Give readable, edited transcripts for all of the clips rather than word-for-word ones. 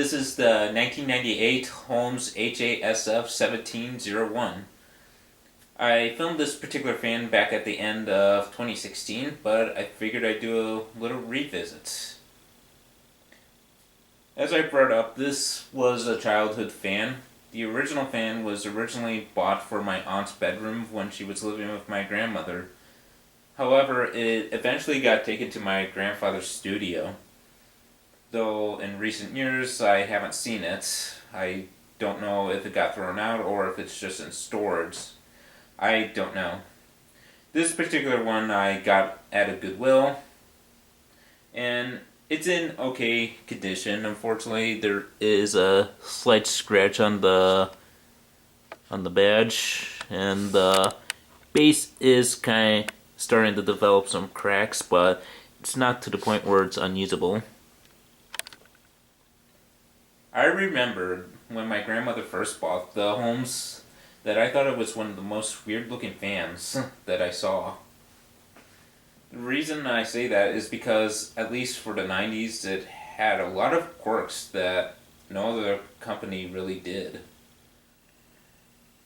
This is the 1998 Holmes HASF-1701. I filmed this particular fan back at the end of 2016, but I figured I'd do a little revisit. As I brought up, this was a childhood fan. The original fan was originally bought for my aunt's bedroom when she was living with my grandmother. However, it eventually got taken to my grandfather's studio. Though in recent years I haven't seen it. I don't know if it got thrown out or if it's just in storage. I don't know. This particular one I got at a Goodwill, and it's in okay condition. Unfortunately, there is a slight scratch on the badge, and the base is kind of starting to develop some cracks, but it's not to the point where it's unusable. I remember when my grandmother first bought the Holmes that I thought it was one of the most weird looking fans that I saw. The reason I say that is because, at least for the 90s, it had a lot of quirks that no other company really did.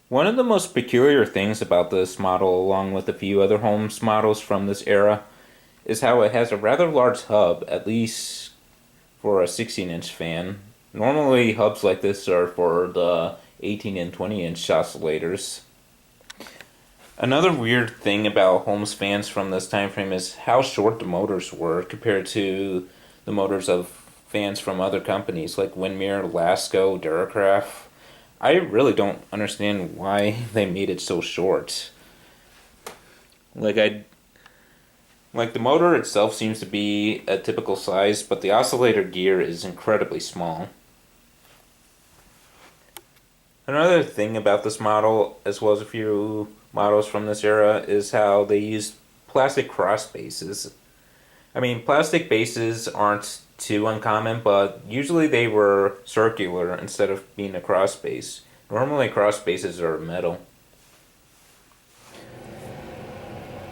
One of the most peculiar things about this model, along with a few other Holmes models from this era, is how it has a rather large hub, at least for a 16-inch fan. Normally, hubs like this are for the 18 and 20-inch oscillators. Another weird thing about Holmes fans from this time frame is how short the motors were compared to the motors of fans from other companies like Windmere, Lasco, Duracraft. I really don't understand why they made it so short. Like the motor itself seems to be a typical size, but the oscillator gear is incredibly small. Another thing about this model, as well as a few models from this era, is how they used plastic cross bases. I mean, plastic bases aren't too uncommon, but usually they were circular instead of being a cross base. Normally cross bases are metal.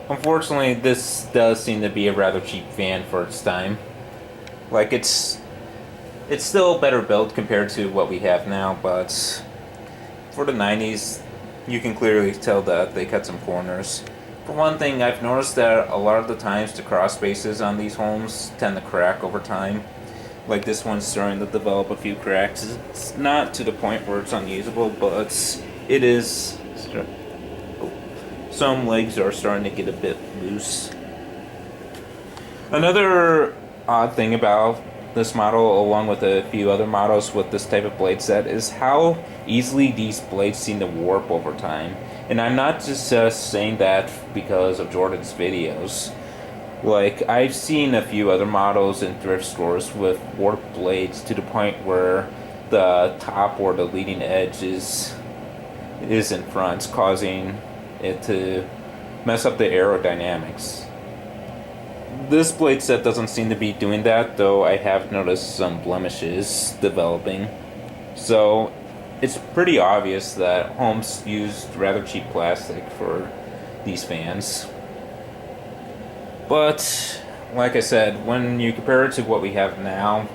Unfortunately, this does seem to be a rather cheap fan for its time. Like, it's still better built compared to what we have now, but for the 90s, you can clearly tell that they cut some corners. For one thing, I've noticed that a lot of the times the cross bases on these Holmes tend to crack over time. Like this one's starting to develop a few cracks. It's not to the point where it's unusable, but it is. Some legs are starting to get a bit loose. Another odd thing about this model, along with a few other models with this type of blade set, is how easily these blades seem to warp over time. And I'm not just saying that because of Jordan's videos. Like, I've seen a few other models in thrift stores with warped blades to the point where the top or the leading edge is in front, causing it to mess up the aerodynamics. This blade set doesn't seem to be doing that, though I have noticed some blemishes developing. So it's pretty obvious that Holmes used rather cheap plastic for these fans. But, like I said, when you compare it to what we have now,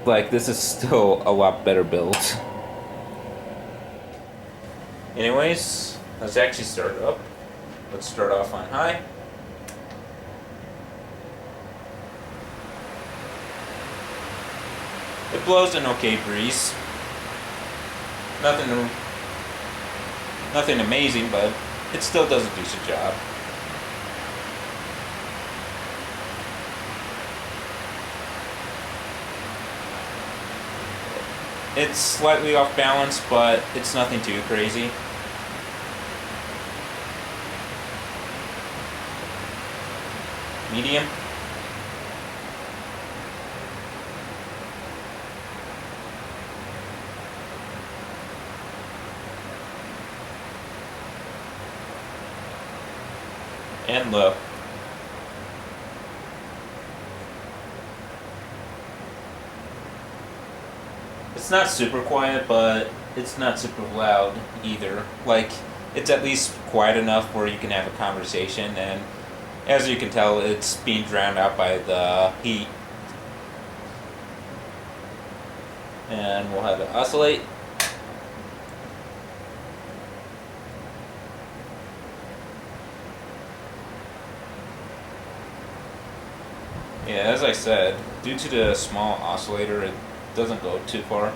like, this is still a lot better built. Anyways, let's actually start it up. Let's start off on high. It blows an okay breeze. Nothing amazing, but it still does a decent job. It's slightly off balance, but it's nothing too crazy. Medium. And low. It's not super quiet, but it's not super loud either. Like, it's at least quiet enough where you can have a conversation, and as you can tell, it's being drowned out by the heat. And we'll have it oscillate. Yeah, as I said, due to the small oscillator, it doesn't go too far.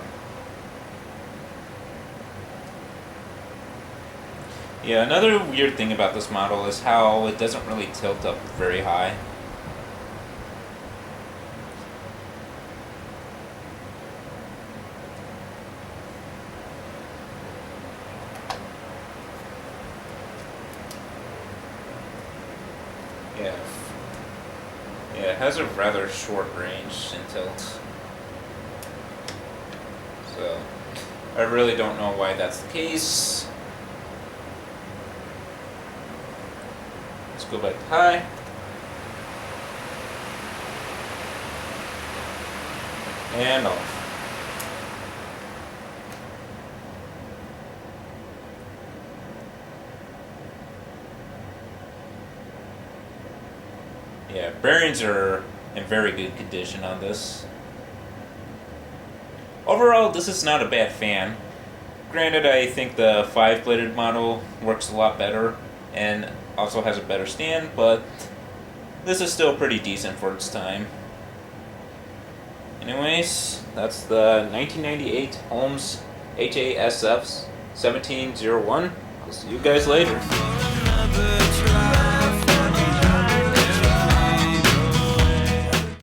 Yeah, another weird thing about this model is how it doesn't really tilt up very high. Yeah. Yeah, it has a rather short range in tilt. So, I really don't know why that's the case. Let's go back to high. And off. Yeah, bearings are in very good condition on this. Overall, this is not a bad fan. Granted, I think the 5-bladed model works a lot better and also has a better stand, but this is still pretty decent for its time. Anyways, that's the 1998 Holmes HASF-1701. I'll see you guys later.